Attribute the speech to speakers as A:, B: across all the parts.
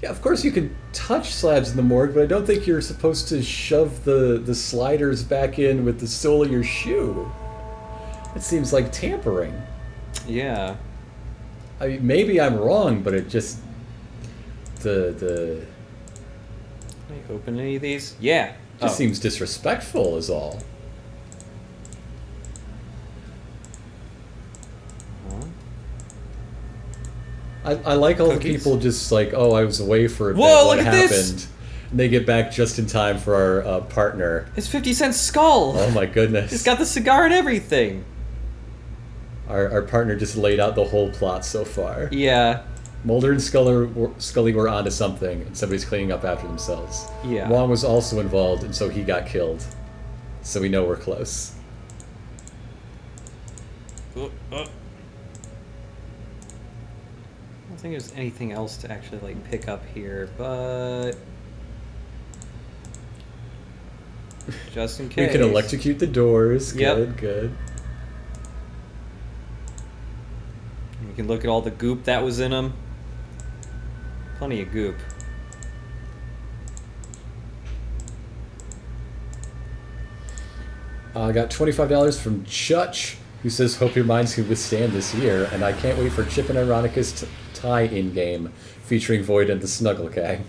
A: Yeah, of course you can touch slabs in the morgue, but I don't think you're supposed to shove the sliders back in with the sole of your shoe. It seems like tampering.
B: Yeah.
A: I mean, maybe I'm wrong, but it just... The...
B: Can I open any of these? Yeah.
A: Just seems disrespectful is all. I like all
B: Cookies?
A: the people just like, oh, I was away for a bit.
B: Whoa,
A: What
B: look at
A: happened?
B: this!
A: And they get back just in time for our partner.
B: It's 50 Cent's skull!
A: Oh my goodness.
B: It's got the cigar and everything!
A: Our partner just laid out the whole plot so far.
B: Yeah.
A: Mulder and Scully were onto something, and somebody's cleaning up after themselves.
B: Yeah.
A: Wong was also involved, and so he got killed. So we know we're close.
B: I don't think there's anything else to actually like pick up here, but just in case.
A: We can electrocute the doors.
B: Yep.
A: Good, good.
B: We can look at all the goop that was in them. Plenty of goop.
A: I got $25 from Chutch, who says, hope your minds can withstand this year, and I can't wait for Chip and Ironica's tie-in game featuring Void and the Snuggle Gang.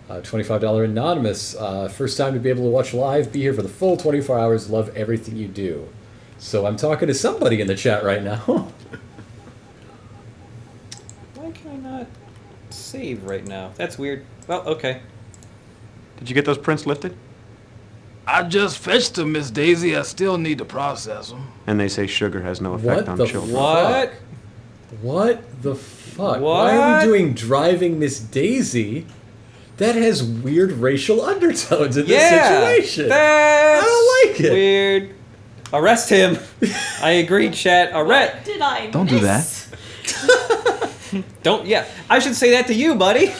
A: $25 Anonymous, first time to be able to watch live, be here for the full 24 hours, love everything you do. So I'm talking to somebody in the chat right now.
B: Why can I not save right now? That's weird. Well, okay.
C: Did you get those prints lifted?
D: I just fetched them, Miss Daisy. I still need to process them.
C: And they say sugar has no effect on children.
B: What?
A: What the fuck?
B: What?
A: Why are we doing Driving Miss Daisy? That has weird racial undertones in this situation.
B: That's
A: I don't like it.
B: Weird. Arrest him. I agree, chat. Arrest.
E: Did I
D: Don't do
E: miss?
B: Don't. Yeah. I should say that to you, buddy.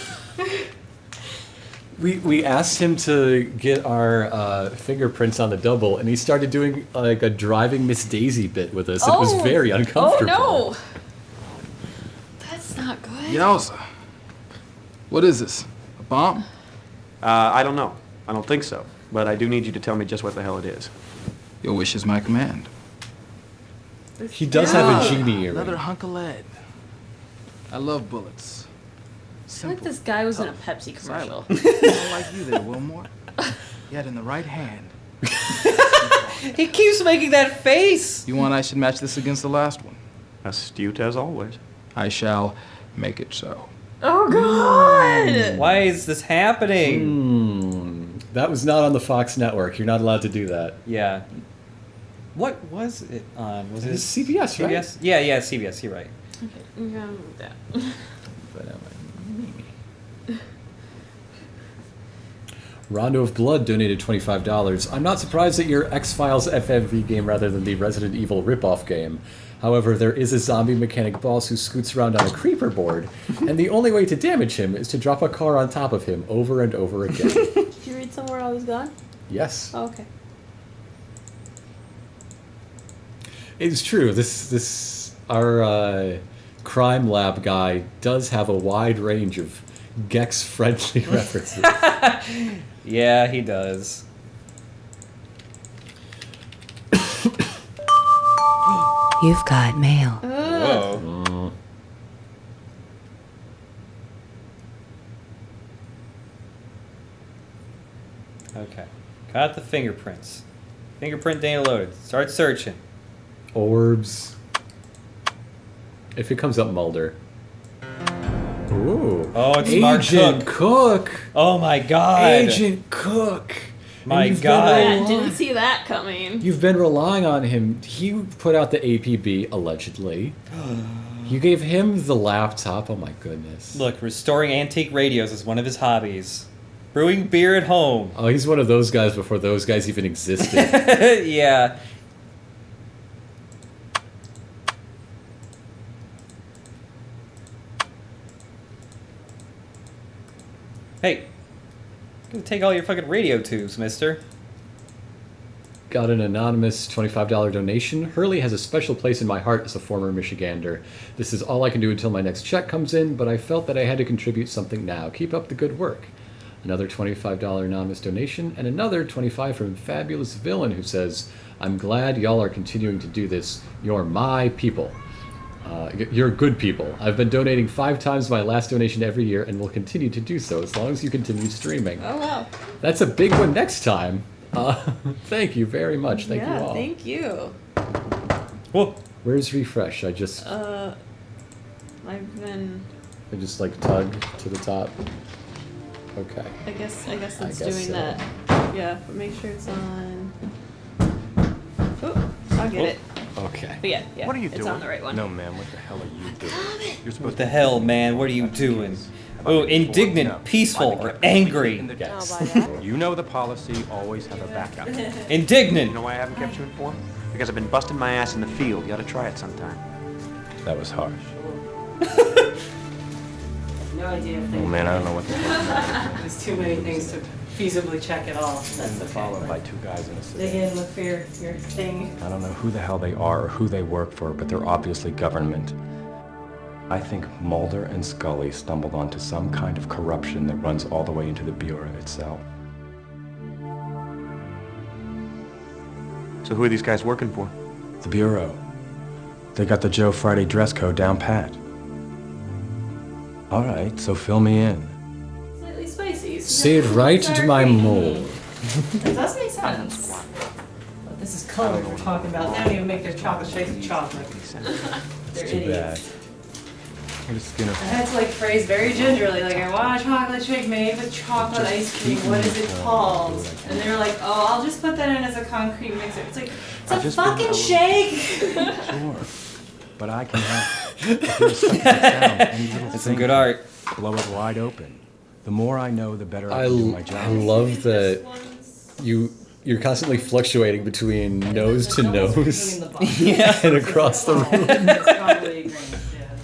A: We asked him to get our fingerprints on the double, and he started doing like a Driving Miss Daisy bit with us. It was very uncomfortable.
E: Oh no! That's not good.
D: Yowza. What is this? A bomb?
C: I don't know. I don't think so. But I do need you to tell me just what the hell it is.
D: Your wish is my command.
A: He does have a genie
D: Another
A: earring.
D: hunk of lead. I love bullets.
E: I feel
D: Simple.
E: like this guy was in a Pepsi commercial.
D: Not like you there, Wilmore. Yet in the right hand.
B: He keeps making that face.
D: You want I should match this against the last one?
C: Astute as always.
D: I shall make it so.
E: Oh god!
B: Why is this happening?
A: That was not on the Fox network. You're not allowed to do that.
B: Yeah. What was it on? Was it
A: It's CBS, right?
B: CBS? Yeah, CBS. You're right.
E: Okay, I'm gonna move that.
A: Rondo of Blood donated $25. I'm not surprised at your X-Files FMV game rather than the Resident Evil ripoff game. However, there is a zombie mechanic boss who scoots around on a creeper board, and the only way to damage him is to drop a car on top of him over and over again.
E: Did you read somewhere I was gone?
A: Yes.
E: Oh, okay.
A: It's true. Our crime lab guy does have a wide range of Gex-friendly references.
B: Yeah, he does.
F: You've got mail.
B: Whoa. Okay. Got the fingerprints. Fingerprint data loaded. Start searching.
A: Orbs. If it comes up Mulder. Ooh.
B: Oh, it's Mark
A: Agent Cook.
B: Oh my god.
A: Agent Cook.
B: My
A: And you've
B: God.
A: been
E: I didn't see that coming.
A: You've been relying on him. He put out the APB, allegedly. You gave him the laptop. Oh my goodness.
B: Look, restoring antique radios is one of his hobbies. Brewing beer at home.
A: Oh, he's one of those guys before those guys even existed.
B: Yeah. Hey, I'm gonna take all your fucking radio tubes, mister.
A: got an anonymous $25 donation. Hurley has a special place in my heart as a former Michigander. This is all I can do until my next check comes in, but I felt that I had to contribute something now. Keep up the good work. Another $25 anonymous donation, and another $25 from Fabulous Villain, who says, I'm glad y'all are continuing to do this. You're my people. You're good people. I've been donating 5 times my last donation every year and will continue to do so as long as you continue streaming.
E: Oh wow.
A: That's a big one next time. Thank you very much. Thank you all.
E: Thank you.
B: Whoa.
A: Where's refresh? I just
E: I've been.
A: like tug to the top. Okay.
E: I guess it's
A: guess
E: doing
A: so.
E: that. Yeah, but make sure it's on. Oh, I'll get it.
A: Okay.
E: But yeah.
C: What are you
E: it's
C: doing?
E: on the right one.
G: No, man, what the hell are you doing? You're supposed
B: What the hell, man? What are you doing? Oh, indignant, peaceful, or angry?
A: Yes.
G: You know the policy, always have a backup.
B: Indignant.
C: You know why I haven't kept you informed? Because I've been busting my ass in the field. You ought to try it sometime.
G: That was harsh.
H: No idea if they.
G: Oh man, I don't know what the hell.
H: There's too many things to feasibly check it all. That's okay.
G: Followed by 2 guys in a
H: Dig
G: city.
H: in, look for your thing.
G: I don't know who the hell they are or who they work for, but they're obviously government. I think Mulder and Scully stumbled onto some kind of corruption that runs all the way into the Bureau itself.
C: So who are these guys working for?
G: The Bureau. They got the Joe Friday dress code down pat. All right, so fill me in.
E: Slightly spicy.
A: Say it right into my mold.
H: It does make sense. But this is color we're talking about. They don't even make their chocolate shakes with chocolate. They're
G: Too bad.
H: idiots.
G: What is Skinner?
H: I had to like phrase very gingerly, like I want a chocolate shake made with chocolate ice cream. What is it called? And they were like, oh, I'll just put that in as a concrete mixer. It's like, it's a fucking shake.
G: Sure. But I can help. If you're stuck with the sound, any little
B: That's some
G: thing
B: good art.
G: blow it wide open. The more I know, the better I
A: I
G: can do my job.
A: love that you're constantly fluctuating between nose to nose
B: Yeah.
A: and across the room.
H: It's probably agreement, yeah.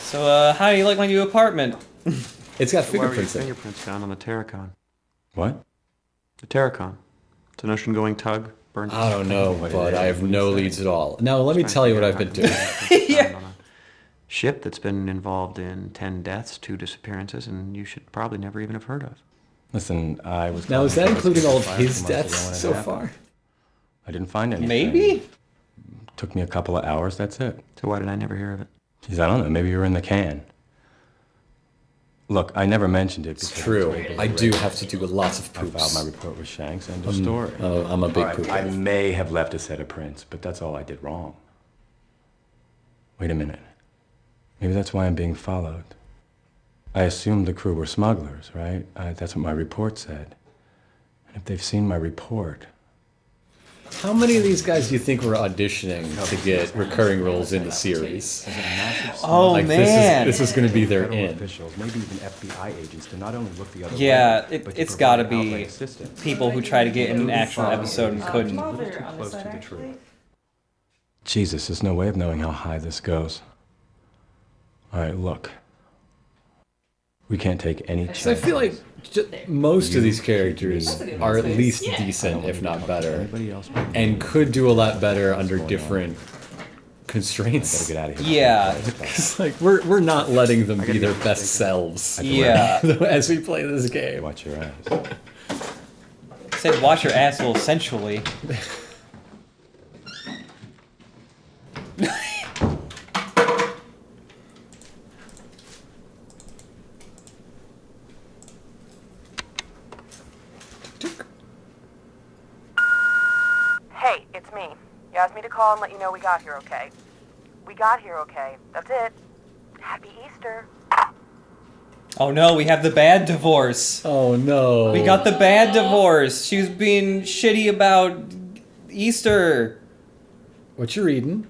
B: So, how do you like my new apartment?
A: It's got
C: Why were your
A: fingerprints in it.
C: fingerprints found on the Terracon?
G: What?
C: The Terracon. It's an ocean-going tug. Burned.
A: I don't know,
G: What it
A: but
G: is,
A: I have
G: what you
A: no
G: say.
A: leads at all. Now, let me tell you what I've been doing.
B: Yeah.
C: On a ship that's been involved in 10 deaths, 2 disappearances, and you should probably never even have heard of.
G: Listen, I was.
A: Now, is that
G: calling
A: including all of
G: fire
A: his
G: 2 months ago
A: deaths
G: when it
A: so
G: happened.
A: far?
G: I didn't find anything.
B: Maybe?
G: Took me a couple of hours, that's it.
C: So why did I never hear of it?
G: Geez, I don't know, maybe you were in the can. Look, I never mentioned it.
A: It's
G: because
A: true.
G: was way
A: I do
G: below
A: have to do lots of
G: I filed my
A: poops.
G: report with Shanks, end of story.
A: I'm a big
G: All right,
A: pooper.
G: I may have left a set of prints, but that's all I did wrong. Wait a minute. Maybe that's why I'm being followed. I assumed the crew were smugglers, right? That's what my report said. And if they've seen my report,
A: How many of these guys do you think were auditioning to get recurring roles in the series?
G: there's a massive
B: Oh,
A: Like
B: man.
A: this is going to be their
G: federal
A: in.
G: officials, maybe even FBI agents, to not only look the other
B: Yeah,
G: way, but to
B: it's
G: provide
B: gotta be
G: outright assistance.
B: people who try to get in an actual episode and couldn't.
G: A little too close to the truth. Jesus, there's no way of knowing how high this goes. All right, look. We can't take any chance.
A: So I feel like most of these characters are at least decent, if not better,
G: Anybody else?
A: and could do a lot better under different constraints.
G: Gotta get out of here.
B: Yeah.
A: It's like we're not letting them be their best selves
B: Yeah.
A: as we play this game.
G: Watch your ass.
B: Said watch your asshole sensually.
I: Hey, it's me. You asked me to call and let you know we got here okay. We got here okay. That's it. Happy Easter.
B: Oh no, we have the bad divorce.
A: Oh no.
B: We got the bad divorce. She was being shitty about Easter.
A: What you reading?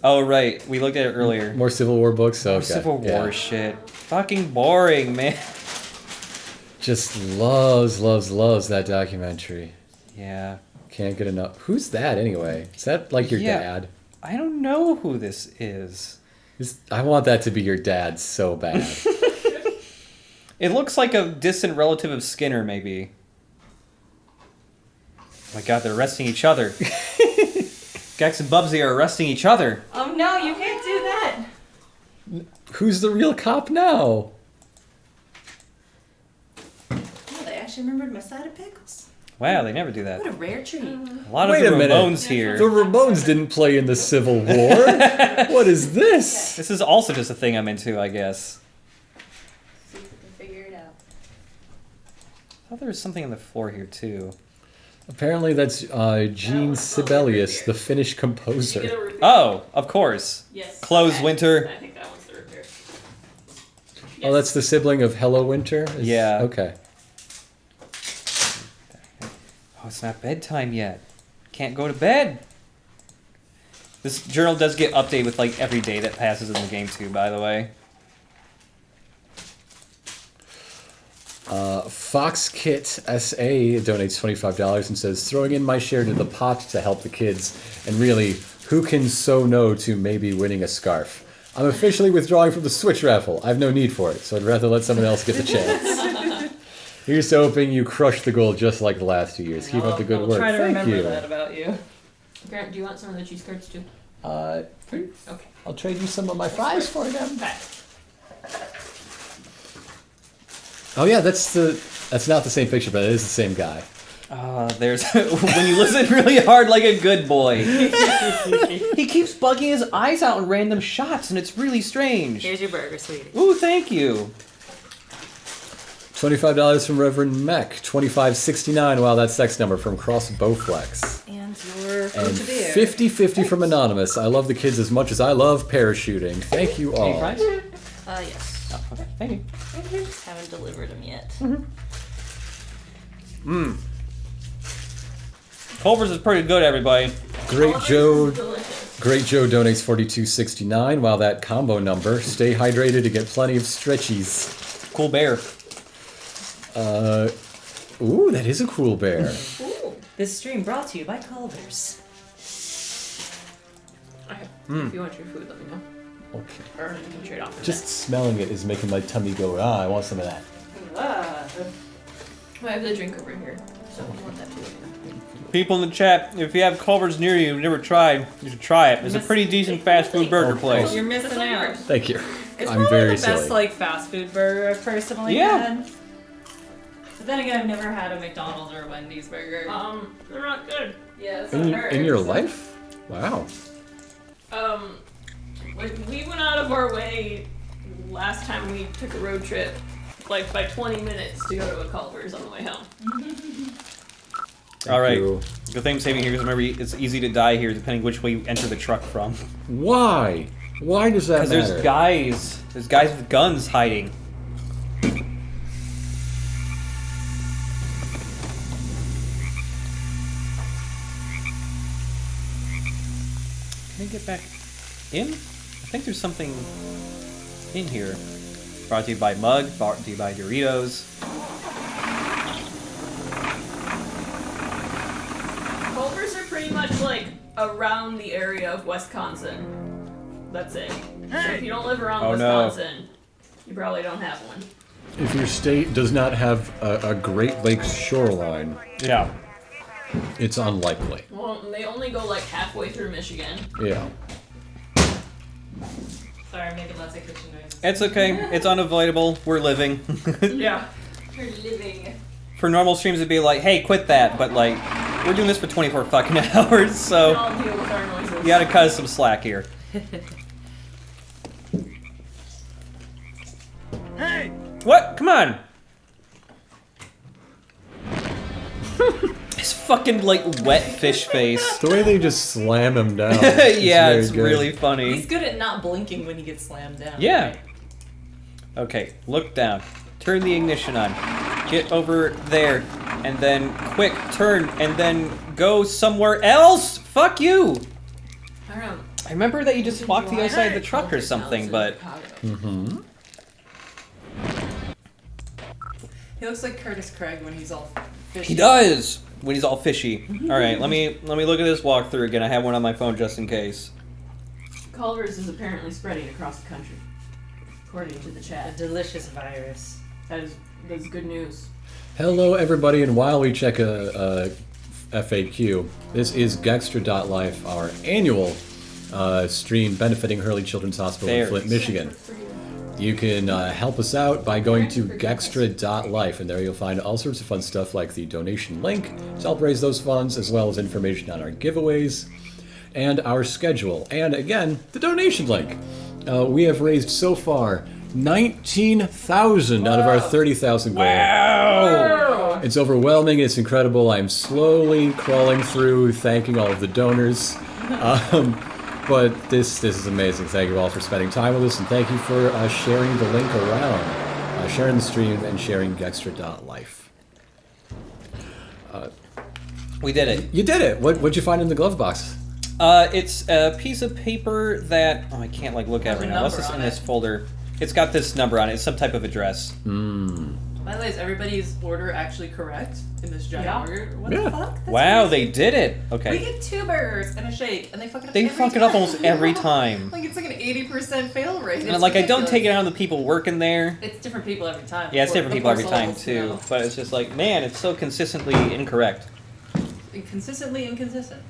B: Oh right, we looked at it earlier.
A: More Civil War books? Okay.
B: Civil
A: yeah.
B: War shit. Fucking boring, man.
A: Just loves that documentary.
B: Yeah.
A: Can't get enough. Who's that anyway? Is that like your
B: Yeah.
A: dad?
B: I don't know who this is.
A: I want that to be your dad so bad.
B: It looks like a distant relative of Skinner, maybe. Oh my god, they're arresting each other. Gex and Bubsy are arresting each other.
H: Oh no, you can't do that.
A: Who's the real cop now?
H: Oh, they actually remembered my side of pickles.
B: Wow, they never do that.
H: What a rare treat.
B: A lot of
A: Wait
B: the
A: a minute.
B: Ramones here.
A: The Ramones didn't play in the Civil War. What is this?
B: This is also just a thing I'm into, I guess.
H: See if we can figure it out.
B: I thought there was something on the floor here, too.
A: Apparently that's Gene Sibelius, the Finnish composer.
B: Oh, of course.
H: Yes.
B: Close Winter.
H: I think that one's the repair.
A: Oh, that's the sibling of Hello Winter?
B: Yeah.
A: Okay.
B: Oh, it's not bedtime yet. Can't go to bed. This journal does get updated with like every day that passes in the game too, by the way.
A: FoxKit SA donates $25 and says, throwing in my share to the pot to help the kids. And really, who can so no to maybe winning a scarf? I'm officially withdrawing from the Switch raffle. I have no need for it, so I'd rather let someone else get the chance. Here's to hoping you crush the goal just like the last 2 years. Keep up the good
H: I'll
A: work.
H: try to
A: Thank
H: remember
A: you.
H: that about you. Grant, do you want some of the cheese curds too?
A: Okay.
H: Okay.
A: I'll trade you some of my fries for them. Oh yeah, that's not the same picture, but it is the same guy.
B: There's when you listen really hard like a good boy. He keeps bugging his eyes out in random shots, and it's really strange.
H: Here's your burger, sweetie.
B: Ooh, thank you.
A: $25 from Reverend Mech. $25.69. Wow, that's sex number from Cross Bowflex.
H: And your
A: And
H: food to beer.
A: 50-50 from Anonymous. I love the kids as much as I love parachuting. Thank you
B: Any
A: all.
B: fries?
H: Yes.
B: Oh, okay. Thank you.
H: Haven't delivered them yet.
B: Culver's is pretty good, everybody.
A: Great Joe.
H: Delicious.
A: Great Joe donates $42.69. Wow, that combo number. Stay hydrated to get plenty of stretchies.
B: Cool bear.
A: Ooh, that is a cool bear.
H: This stream brought to you by Culver's. If you want your food, let me know.
A: Okay.
H: Or you can trade off for
A: Just smelling it is making my tummy go, I want some of that.
H: that. I have the drink over here, so if you want that too.
B: People in the chat, if you have Culver's near you, you've never tried, you should try it. It's a pretty decent fast food burger place.
H: You're missing out.
A: Thank you.
H: It's
A: I'm
H: probably
A: very
H: the best
A: silly.
H: like fast food burger I've personally had. But then again, I've never had a McDonald's or a Wendy's burger. They're not good. Yeah, that's
A: In your life? Wow.
H: Like we went out of our way last time we took a road trip, like by 20 minutes to go to a Culver's on the way home.
B: All right.
A: you.
B: Good thing I'm saving here because remember, it's easy to die here depending which way you enter the truck from.
A: Why? Why does that
B: Because
A: matter?
B: there's guys with guns hiding. Can I get back in? I think there's something in here. Brought to you by Mug, brought to you by Doritos.
H: Culver's are pretty much like around the area of Wisconsin. That's it. So if you don't live around
B: Oh, no.
H: Wisconsin, you probably don't have one.
A: If your state does not have a Great Lakes shoreline,
B: Yeah.
A: it's unlikely.
H: Well, they only go like halfway through Michigan.
A: Yeah.
H: Sorry, I'm making lots of kitchen noises.
B: It's okay. It's unavoidable. We're living.
H: Yeah. We're living.
B: For normal streams, it'd be like, hey, quit that. But, like, we're doing this for 24 fucking hours, so
H: I'll deal with our noises.
B: you gotta cut us some slack here.
D: Hey!
B: What? Come on! His fucking, like, wet fish face.
A: The way they just slam him down.
B: Yeah,
A: very
B: it's
A: good.
B: really funny.
H: He's good at not blinking when he gets slammed down.
B: Yeah. Okay, look down. Turn the ignition on. Get over there. And then quick turn. And then go somewhere else. Fuck you.
H: I don't know.
B: I remember that you just walked the other side of the truck or something, but...
A: Mm-hmm.
H: He looks like Curtis Craig when he's all fishy.
B: He does! When he's all fishy. Alright, let me look at this walkthrough again. I have one on my phone just in case.
H: Culver's is apparently spreading across the country, according to the chat.
J: A delicious virus.
H: That's good news.
A: Hello, everybody, and while we check a FAQ, this is Gextra.life, our annual stream benefiting Hurley Children's Hospital in Flint, Michigan. You can help us out by going to Gextra.life, and there you'll find all sorts of fun stuff like the donation link to help raise those funds, as well as information on our giveaways and our schedule. And again, the donation link. We have raised so far 19,000 out of our 30,000 goal.
B: Wow!
A: It's overwhelming. It's incredible. I'm slowly crawling through, thanking all of the donors. But this is amazing. Thank you all for spending time with us, and thank you for sharing the link around, sharing the stream, and sharing Gextra.life.
B: We did it.
A: You did it. What'd you find in the glove box?
B: It's a piece of paper that I can't look at right now. What's this in this folder? It's got this number on it. It's some type of address.
H: By the way, is everybody's order actually correct in this giant order? What the fuck? That's
B: Wow,
H: amazing.
B: they did it. Okay.
H: We get 2 burgers and a shake, and they fuck it up.
B: They
H: every
B: fuck it
H: time.
B: up almost every time.
H: Like it's like an 80% fail rate.
B: And
H: It's
B: I don't
H: ridiculous.
B: take it out on the people working there.
H: It's different people every time.
B: Yeah, it's different people every
H: Poor
B: time
H: souls,
B: too.
H: you know.
B: But it's just like, man, it's so consistently incorrect.
H: Consistently inconsistent.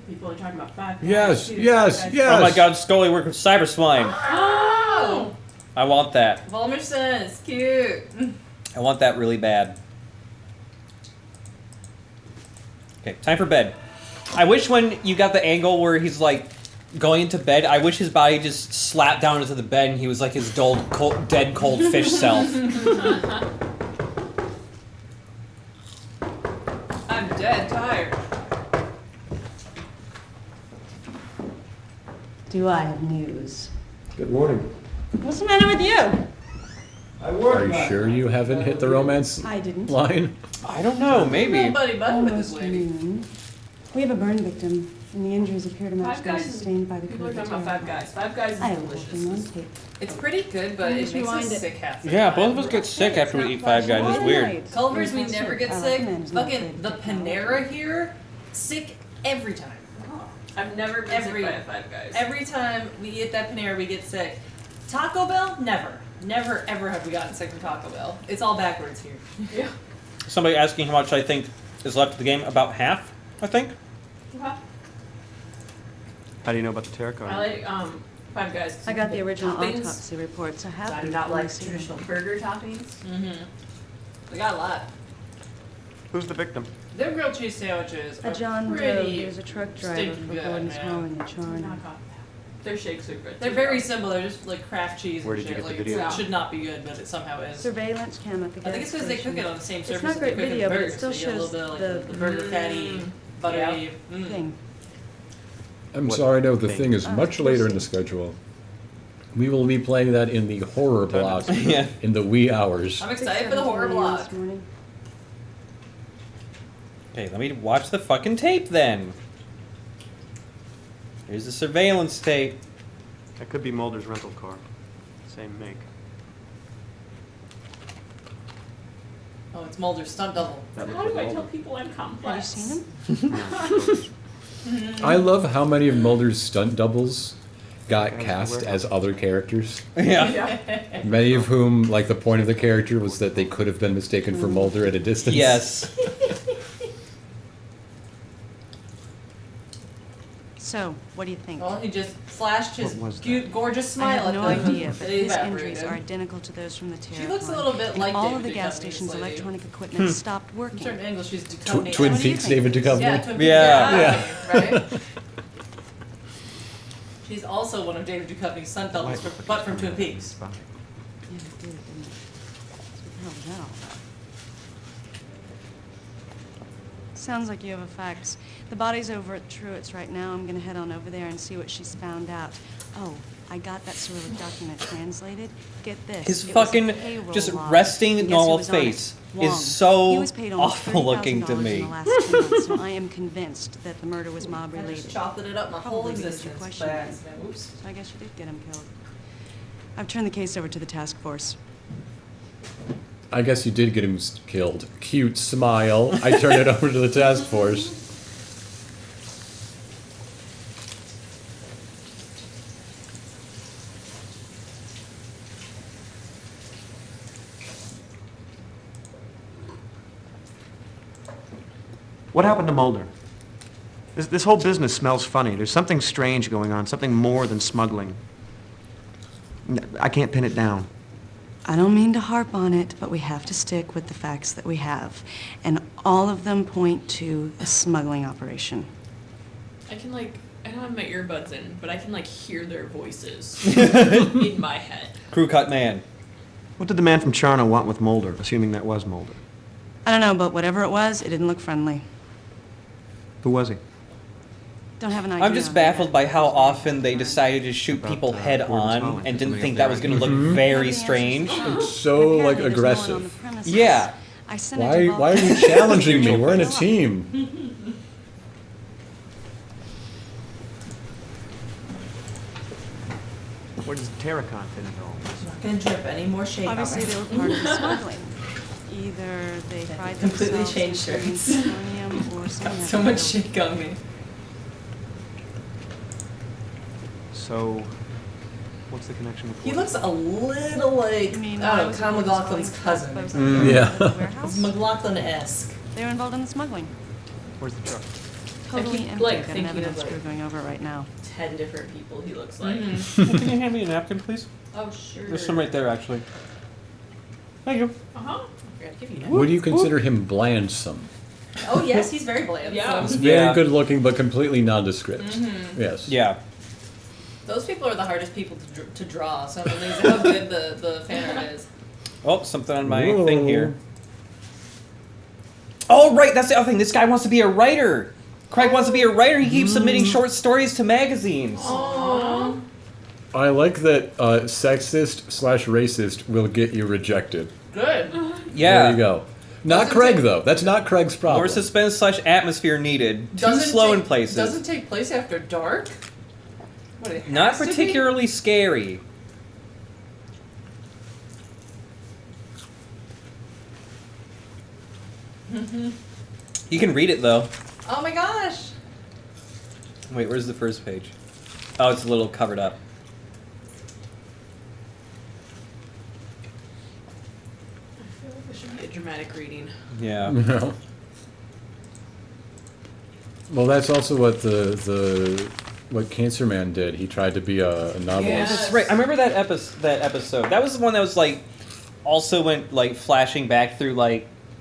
E: People are talking about 5 guys.
A: Yes,
E: too.
A: yes,
E: 5 guys.
A: yes.
B: Oh my God, Scully working with Cyber Swine.
H: Oh!
B: I want that.
H: Volmer says, cute.
B: I want that really bad. Okay, time for bed. I wish when you got the angle where he's like going into bed, I wish his body just slapped down into the bed and he was like his dead cold fish self.
H: I'm dead tired.
J: Do I have news?
G: Good morning.
J: What's the matter with you?
A: Are you sure you haven't hit the romance
J: I didn't.
A: line?
B: I don't know, maybe.
H: Nobody but with this
J: Almost
H: lady.
J: noon. We have a burn victim, and the injuries appear to match
H: 5
J: those
H: guys.
J: sustained by the
H: People are
J: COVID
H: talking about 5 guys. 5 guys is
J: I have
H: delicious.
J: working on tape.
H: It's pretty good, but
J: Why
H: it
J: don't you
H: makes
J: wind
H: us
J: it?
H: sick half the
B: Yeah,
H: time.
B: both of us get sick after we eat Five Guys. It's weird.
H: Culvers, we never get
J: I
H: sick.
J: recommend not
H: Fucking
J: afraid
H: the
J: to take
H: Panera here, sick every time.
E: I've never been
H: Every-
E: sick by a 5 guys.
H: Every time we eat that Panera, we get sick. Taco Bell, never. Never ever have we gotten sick from Taco Bell. It's all backwards here.
E: Yeah.
B: Somebody asking how much I think is left of the game. About half, I think.
C: How do you know about the tarot card?
E: I like 5 guys.
J: I got the original
E: toppings.
J: autopsy reports. I have
E: So I do
J: them.
E: not
J: Let me
E: like
J: see
E: traditional
J: them.
E: burger toppings.
H: Mm-hmm. We got a lot.
C: Who's the victim?
H: Their grilled cheese sandwiches
J: A
H: are
J: John Doe.
H: pretty.
J: He was a truck driver
H: stinking
J: for
H: good,
J: Gordon's
H: man.
J: Hauling and Charney.
E: Knock off that. Their shakes are good.
H: They're
E: too,
H: very
E: though.
H: similar, just like Kraft cheese
C: Where
H: and
C: did you
H: shit.
C: get the
H: Like,
C: video?
H: it should not be good, but it somehow is.
J: Surveillance cam at the gas
H: I think it's because they cook it
J: station.
H: on the same
J: It's
H: surface
J: not
H: that
J: great
H: they cook
J: video,
H: the
J: but it
H: burgers,
J: still
H: so you get a
J: shows
H: little bit
J: the-
H: like the burger fatty, buttery. Mm.
J: Thing.
A: I'm
C: What
A: sorry, no, the
C: thing?
A: thing is much later in the schedule. We will be playing that in the horror block
B: Yeah.
A: in the wee hours.
H: I'm excited for the horror
J: 6:17
H: blog.
J: this morning.
B: Okay, let me watch the fucking tape then. Here's the surveillance tape.
C: That could be Mulder's rental car. Same make.
H: Oh, it's Mulder's stunt double.
C: That
E: How
C: looks
E: do I
C: like
E: tell
C: Mulder.
E: people I'm
J: Have you
E: complex?
J: seen him?
A: I love how many of Mulder's stunt doubles got
C: Guys,
A: cast
C: where-
A: as other characters.
B: Yeah.
A: Many of whom, like, the point of the character was that they could have been mistaken for Mulder at a distance.
B: Yes.
J: So, what do you think?
H: Well, he just flashed his
C: What was
H: cute, gorgeous
J: I
H: smile
J: have
H: at
J: no
H: them.
J: idea, but
H: They
J: his
H: evaporated.
J: injuries are identical to those from the terror.
H: She looks a
J: climb.
H: little bit
J: And
H: like
J: all
H: David
J: of the gas
H: Duchovny,
J: station's
H: this lady.
J: electronic equipment stopped working.
H: Certain angles, she's
A: Twin
H: Duchovny.
A: Peaks,
J: What do you
A: David
J: think?
A: Duchovny.
H: Yeah, Twin Peaks.
B: Yeah.
H: Yeah. Right? She's also one of David Duchovny's stunt doubles, but from Twin Peaks.
J: Yeah, it did, didn't it? What the hell was that all about? Sounds like you have a fax. The body's over at Truett's right now. I'm gonna head on over there and see what she's found out. Oh, I got that Cyrillic document translated. Get this.
B: His
J: it was a
B: fucking
J: payroll
B: just
J: log.
B: resting
J: And guess who
B: normal
J: was on it?
B: face
J: Wong.
B: is so
J: He was paid almost
B: awful looking to
J: $30,000
B: me.
J: In the last 2 months, so I am convinced that the murder was mob
H: I
J: related.
H: just chopped it up my whole
J: Probably because you
H: existence
J: questioned
H: by
J: him.
H: accident. Oops.
J: So I guess you did get him killed. I've turned the case over to the task force.
A: I guess you did get him killed. Cute smile. I turned it over to the task force.
C: What happened to Mulder? This whole business smells funny. There's something strange going on, something more than smuggling. I can't pin it down.
J: I don't mean to harp on it, but we have to stick with the facts that we have. And all of them point to a smuggling operation.
K: I can I don't have my earbuds in, but I can hear their voices in my head.
B: Crew cut man.
C: What did the man from Charno want with Mulder, assuming that was Mulder?
J: I don't know, but whatever it was, it didn't look friendly.
C: Who was he?
J: Don't have an idea.
B: I'm just baffled by how often they decided to shoot people head on and didn't think that was going to look very strange.
A: It's so aggressive.
B: Yeah.
A: Why are you challenging me? We're in a team.
C: Where does Terracon fit into all this?
H: Not gonna drip any more shade.
J: Obviously, they were part of the smuggling. Either they fried
H: completely
J: themselves
H: changed
J: in
H: shirts.
J: plutonium or something.
K: So much shake on me.
C: So, what's the connection with
H: He looks a little like, Kyle McLaughlin's cousin.
A: Yeah.
H: He's McLaughlin-esque.
J: They were involved in the smuggling.
C: Where's the truck?
J: Totally
K: keep,
J: empty.
K: like,
J: Got an
K: thinking
J: evidence
K: of,
J: crew going over it right now.
K: 10 different people he looks like.
B: Can you hand me a napkin, please?
K: Oh, sure.
B: There's some right there, actually. Thank you.
K: Uh-huh. I gotta give you that.
A: Would you consider him blandsome?
H: Oh, yes, he's very bland.
K: Yeah.
A: He's very good looking, but completely nondescript. Yes.
B: Yeah.
H: Those people are the hardest people to draw, so I'm amazed how good the fan art is.
B: Oh, something on my thing here. Oh, right, that's the other thing. This guy wants to be a writer. Craig wants to be a writer. He keeps submitting short stories to magazines.
K: Aww.
A: I like that sexist/racist will get you rejected.
K: Good.
B: Yeah.
A: There you go. Not Craig, though. That's not Craig's problem.
B: More suspense/atmosphere needed. Too slow in places.
H: Doesn't take place after dark? What, it
B: Not
H: has to be?
B: particularly scary. You can read it, though.
H: Oh my gosh!
B: Wait, where's the first page? Oh, it's a little covered up.
K: I feel like this should be a dramatic reading.
B: Yeah.
A: No. Well, that's also what what Cancer Man did. He tried to be a novelist.
B: Yeah, that's right. I remember that episode. That was the one that was also went flashing back through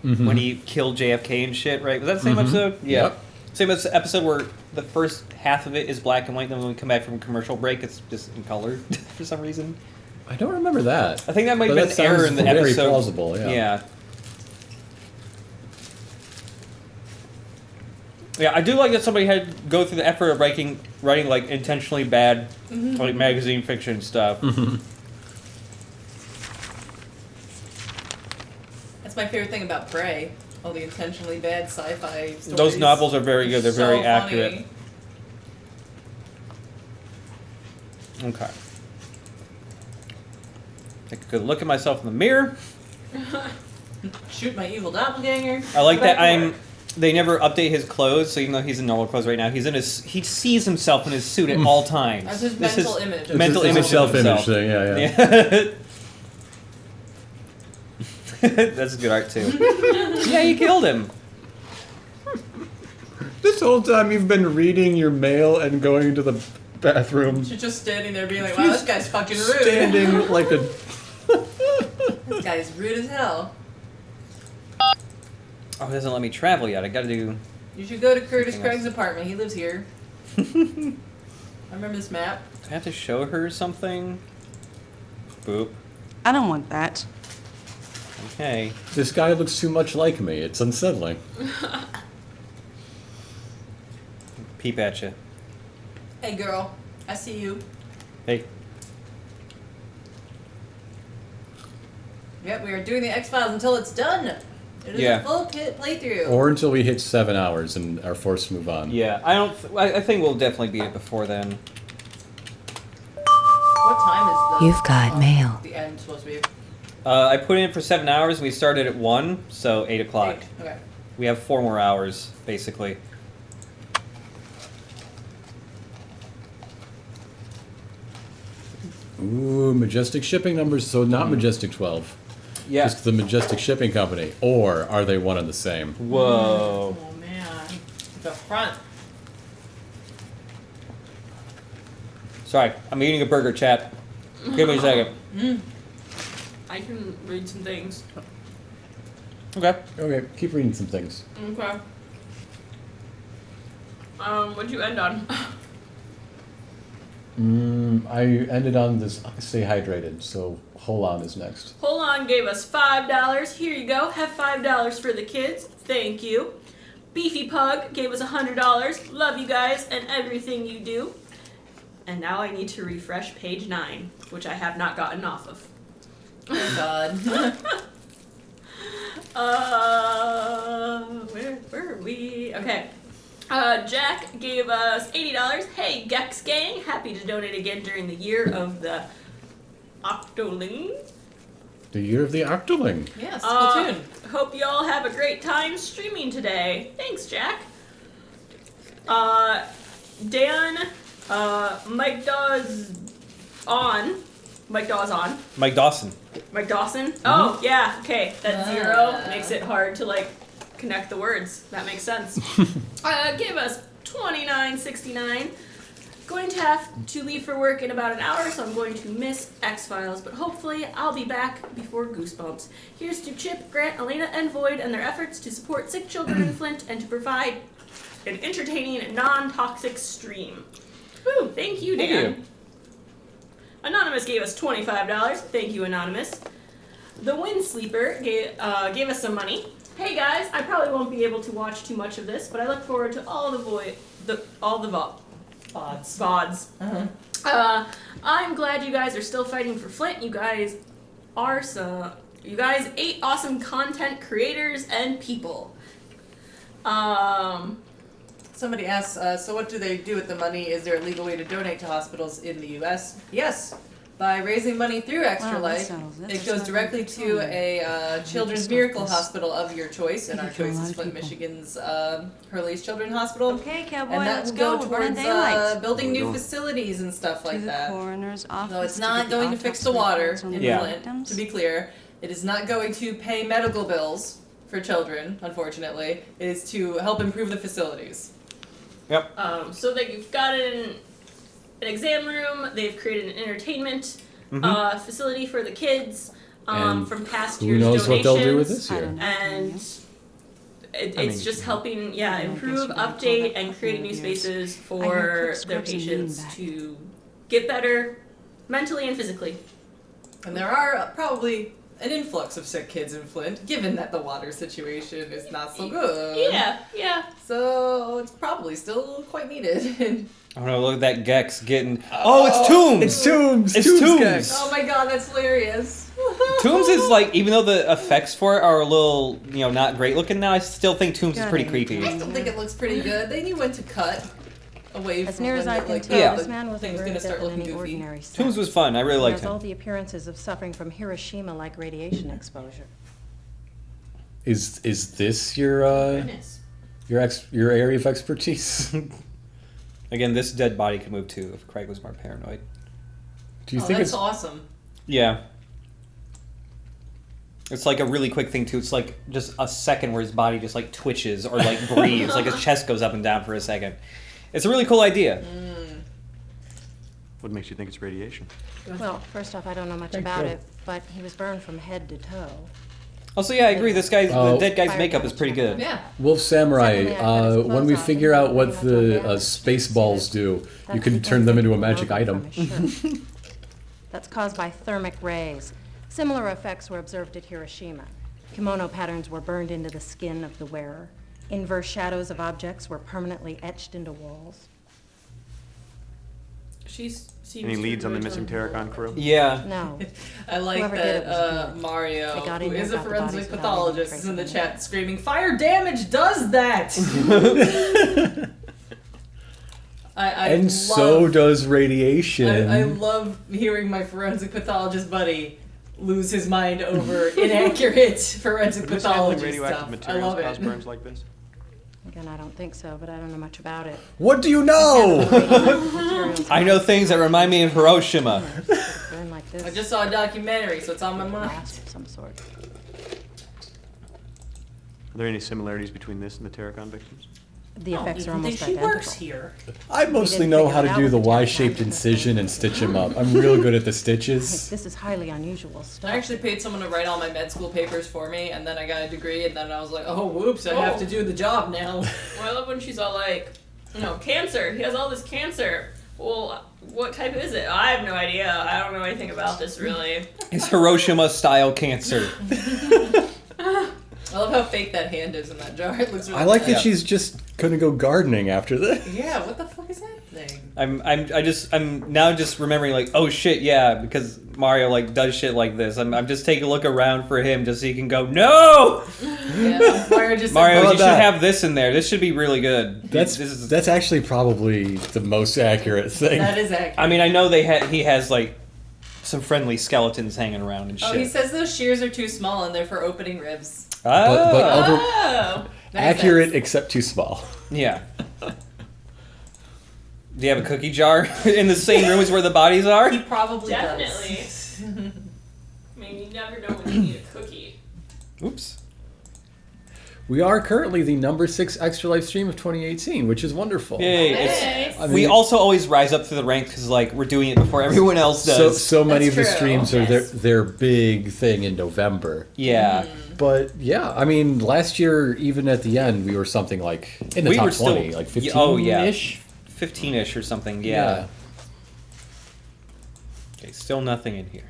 B: when he killed JFK and shit. Right? Was that the same episode? Yeah.
A: Yep.
B: Same episode where the first half of it is black and white. Then when we come back from commercial break, it's just in color for some reason.
A: I don't remember that.
B: I think that might have
A: But
B: been
A: that
B: an error
A: sounds
B: in the
A: very
B: episode.
A: plausible, yeah.
B: Yeah, I do like that somebody had to go through the effort of writing intentionally bad magazine fiction stuff.
H: That's my favorite thing about Prey. All the intentionally bad sci-fi stories.
B: Those novels are very good. They're
H: So
B: very
H: funny.
B: accurate. Okay. Take a good look at myself in the mirror.
H: Shoot my evil doppelganger.
B: I like
H: Go back
B: that
H: to work.
B: they never update his clothes, so even though he's in normal clothes right now, he sees himself in his suit at all times.
H: That's his
B: This
H: mental
B: is
H: image.
B: Mental
A: It's
B: image
A: a self-image
B: of himself.
A: thing, yeah.
B: That's good art too. Yeah, you killed him.
A: This whole time you've been reading your mail and going into the bathroom.
H: She's just standing there being like, wow, this guy's fucking rude.
A: Standing like a...
H: This guy's rude as hell.
B: Oh, it doesn't let me travel yet. I gotta do...
H: You should go to Curtis
B: Anything
H: Craig's apartment. He lives here. I remember this map.
B: Do I have to show her something? Boop.
J: I don't want that.
B: Okay.
A: This guy looks too much like me. It's unsettling.
B: Peep at you.
H: Hey, girl. I see you.
B: Hey.
H: Yep, we are doing the X-Files until it's done. It is
B: Yeah.
H: a full kit playthrough.
A: Or until we hit 7 hours and are forced to move on.
B: Yeah, I think we'll definitely beat it before then.
H: What time is the...
F: You've got mail.
H: The end supposed to be?
B: I put in for 7 hours. We started at 1, so 8 o'clock.
H: 8. Okay.
B: We have 4 more hours, basically.
A: Ooh, Majestic shipping numbers, so not Majestic 12.
B: Yeah.
A: Just the Majestic Shipping Company. Or are they one and the same?
B: Whoa.
H: Oh, man. The front.
B: Sorry, I'm eating a burger, chat. Give me a second.
K: I can read some things.
B: Okay.
A: Okay, keep reading some things.
K: Okay. What'd you end on?
A: I ended on this stay hydrated, so hold on is next.
K: Hold on gave us $5. Here you go. Have $5 for the kids. Thank you. Beefy Pug gave us $100. Love you guys and everything you do. And now I need to refresh page 9, which I have not gotten off of.
H: Oh God.
K: Where are we? Okay. Jack gave us $80. Hey, Gex Gang, happy to donate again during the year of the Octoling.
A: The year of the Octoling.
H: Yes, Splatoon.
K: Hope y'all have a great time streaming today. Thanks, Jack. Dan, Mike Dawes on. Mike Dawes on.
B: Mike Dawson.
K: Mike Dawson? Oh, yeah, okay. That zero makes it hard to, like, connect the words. That makes sense. Give us $29.69. Going to have to leave for work in about an hour, so I'm going to miss X-Files, but hopefully I'll be back before Goosebumps. Here's to Chip, Grant, Elena, and Void and their efforts to support sick children in Flint and to provide an entertaining, non-toxic stream. Woo, thank you, Dan.
B: Thank you.
K: Anonymous gave us $25. Thank you, Anonymous. The Wind Sleeper gave us some money. Hey guys, I probably won't be able to watch too much of this, but I look forward to all the VODs.
H: Uh-huh.
K: I'm glad you guys are still fighting for Flint. You guys 8 awesome content creators and people.
H: Somebody asks, so what do they do with the money? Is there a legal way to donate to hospitals in the U.S.? Yes. By raising money through Extra Life, it goes directly to a Children's Miracle Hospital of your choice, and our choice is Flint, Michigan's Hurley's Children's Hospital.
J: Okay, cowboy,
H: And that
J: let's
H: will
J: go.
H: go
J: We're running
H: towards
J: daylight.
H: building new facilities and stuff like
J: To the
H: that.
J: coroner's office.
H: No, it's
J: to
H: not
J: get the
H: going to fix the
J: autopsy
H: water
J: reports on
H: in
J: the
B: Yeah.
H: Flint,
J: victims.
H: to be clear. It is not going to pay medical bills for children, unfortunately. It is to help improve the facilities.
B: Yep.
K: So they've got an exam room. They've created an entertainment facility for the kids
A: And
K: from past
A: who
K: year's
A: knows what
K: donations.
A: they'll do with this
J: I
A: year?
J: don't know.
K: And it's just helping, improve,
J: you gotta call
K: update,
J: that
K: and create new
J: couple of years.
K: spaces
J: I heard
K: for
J: Cook
K: their
J: scrubs and
K: patients
J: lean back.
K: to get better mentally and physically.
H: And there are probably an influx of sick kids in Flint, given that the water situation is not so good.
K: Yeah.
H: So it's probably still quite needed.
B: Oh no, look at that Gex getting... Oh, it's Tombs!
A: It's Tombs!
B: It's
A: Tombs
B: Tombs!
A: Gex.
H: Oh my god, that's hilarious.
B: Tombs is like, even though the effects for it are a little, not great looking now, I still think Tombs is pretty creepy.
H: I still think it looks pretty good. They knew when to cut away
J: As
H: from
J: near
H: when
J: as I
H: it,
J: can
H: like,
J: tell,
B: Yeah.
J: this man was
H: things
J: a
H: gonna
J: bit
H: start
J: than
H: looking
J: any
H: goofy.
J: ordinary son.
B: Tombs was fun. I really
J: He
B: liked
J: has all
B: him.
J: the appearances of suffering from Hiroshima-like radiation exposure.
A: Is this your
K: Goodness.
A: your area of expertise?
B: Again, this dead body could move too if Craig was more paranoid.
A: Do you
H: Oh,
A: think
H: that's
A: it's
H: awesome.
B: Yeah. It's like a really quick thing too. It's like just a second where his body just like twitches or like breathes, like his chest goes up and down for a second. It's a really cool idea.
C: What makes you think it's radiation?
J: Well, first off, I don't know much about it, but he was burned from head to toe.
B: Also, yeah, I agree. This guy's
A: Oh.
B: the dead guy's makeup is pretty good.
H: Yeah.
A: Wolf Samurai?
J: Secondly, I cut his
A: When
J: clothes
A: we
J: off
A: figure
J: and
A: out what
J: put
A: the
J: them on bandage.
A: space balls do, you
J: That's
A: can
J: the
A: turn them into a
J: thing
A: magic
J: from
A: item.
J: his shirt. That's caused by thermic rays. Similar effects were observed at Hiroshima. Kimono patterns were burned into the skin of the wearer. Inverse shadows of objects were permanently etched into walls.
C: Any leads on the missing Terracon crew?
B: Yeah.
J: No.
H: I like
J: Whoever did it was
H: that
J: good.
H: Mario,
J: They got
H: who
J: in there,
H: is a
J: got the bodies
H: forensic
J: without
H: pathologist,
J: even
H: is in the
J: tracing them.
H: chat screaming, "Fire damage does that!" I
A: And
H: love,
A: so does radiation.
H: I love hearing my forensic pathologist buddy lose his mind over inaccurate forensic
C: Mishandling
H: pathology
C: radioactive
H: stuff. I
C: materials
H: love
C: cause
H: it.
C: burns like this?
J: Again, I don't think so, but I don't know much about it.
A: What do you know?
B: I know things that remind me of Hiroshima.
J: Burn like this.
H: I just saw a documentary, so it's on my mind.
J: Blast of some sort.
C: Are there any similarities between this and the Terracon victims?
J: The effects are
K: I think
J: almost
K: she
J: identical.
K: works here.
A: I mostly
J: didn't
A: know
J: figure
A: how
J: it
A: to
J: out
A: do
J: with
A: the
J: the
A: Y-shaped
J: tag.
A: incision and stitch them up. I'm real good at the stitches.
J: This is highly unusual stuff.
H: I actually paid someone to write all my med school papers for me, and then I got a degree, and then I was like, oh, whoops, I have to do the job now.
K: Well, I love when she's all like, cancer. He has all this cancer. Well, what type is it? I have no idea. I don't know anything about this, really.
B: It's Hiroshima-style cancer.
H: I love how fake that hand is in that jar. It looks really
A: I like
H: bad.
A: that she's just gonna go gardening after this.
H: Yeah, what the fuck is that thing?
B: I'm now just remembering like, oh shit, yeah, because Mario like does shit like this. I'm just taking a look around for him just so he can go, no!
H: Yeah, Mario just
B: Mario,
A: How
B: you
A: about
B: should
A: that?
B: have this in there. This should be really good.
A: That's actually probably the most accurate thing.
H: That is accurate.
B: I mean, I know he has like some friendly skeletons hanging around and shit.
H: Oh, he says those shears are too small and they're for opening ribs.
A: But other,
K: Oh.
A: accurate except too small.
B: Yeah. Do you have a cookie jar in the same room as where the bodies are?
H: He probably
K: Definitely.
H: does.
K: I mean, you never know when you need a cookie.
B: Oops.
A: We are currently the number 6 Extra Life stream of 2018, which is wonderful.
B: Yay.
K: Hey.
A: I mean,
B: We also always rise up through the ranks because like we're doing it before everyone else does.
A: so many
H: That's
A: of the
H: true.
A: streams are
K: Yes.
A: their big thing in November.
B: Yeah.
A: But yeah, I mean, last year even at the end we were something like in the
B: We
A: top
B: were still-
A: 20, like 15
B: Oh, yeah.
A: ish.
B: 15-ish or something. Yeah. Okay. Still nothing in here.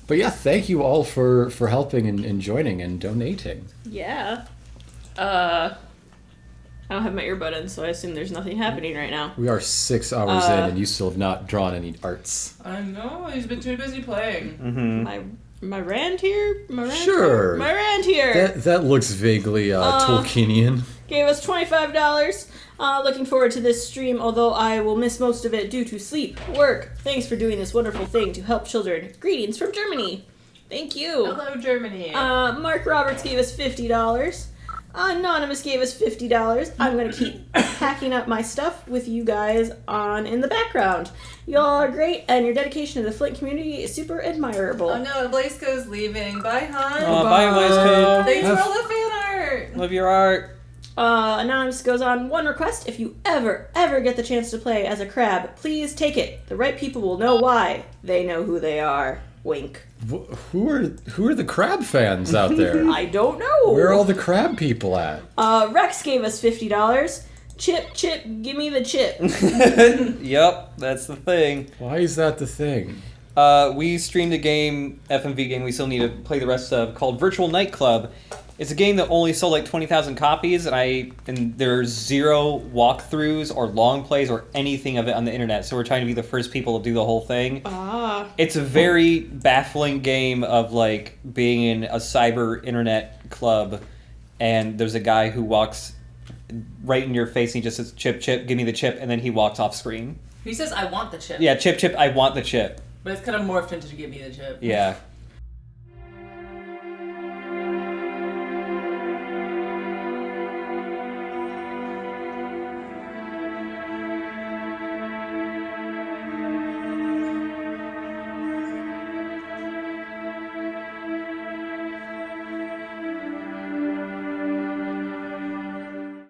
A: But yeah, thank you all for helping and joining and donating.
K: Yeah. I don't have my earbud in, so I assume there's nothing happening right now.
A: We are 6 hours in and you still have not drawn any arts.
H: I know, he's been too busy playing.
B: Mm-hmm.
K: My rand here? My rand
A: Sure.
K: Here? My rand here!
A: That looks vaguely Tolkienian.
K: Gave us $25. Looking forward to this stream, although I will miss most of it due to sleep, work. Thanks for doing this wonderful thing to help children. Greetings from Germany. Thank you.
H: Hello, Germany.
K: Mark Roberts gave us $50. Anonymous gave us $50. I'm gonna keep packing up my stuff with you guys on in the background. Y'all are great, and your dedication to the Flint community is super admirable.
H: Oh no, Blazeco's leaving. Bye, hon.
B: Bye, Blazeco.
H: Thanks for all the fan art.
B: Love your art.
K: Anonymous goes on, one request: if you ever get the chance to play as a crab, please take it. The right people will know why. They know who they are. Wink.
A: Who are the crab fans out there?
K: I don't know.
A: Where are all the crab people at?
K: Rex gave us $50. Chip, give me the chip.
B: Yep, that's the thing.
A: Why is that the thing?
B: We streamed a game, FMV game we still need to play the rest of, called Virtual Nightclub. It's a game that only sold like 20,000 copies, and there's 0 walkthroughs or long plays or anything of it on the internet, so we're trying to be the first people to do the whole thing. It's a very baffling game of like being in a cyber internet club, and there's a guy who walks right in your face and he just says, chip, give me the chip, and then he walks off screen.
H: He says, I want the chip.
B: Yeah, chip, I want the chip.
H: But it's kind of morphed into give me the chip.
B: Yeah.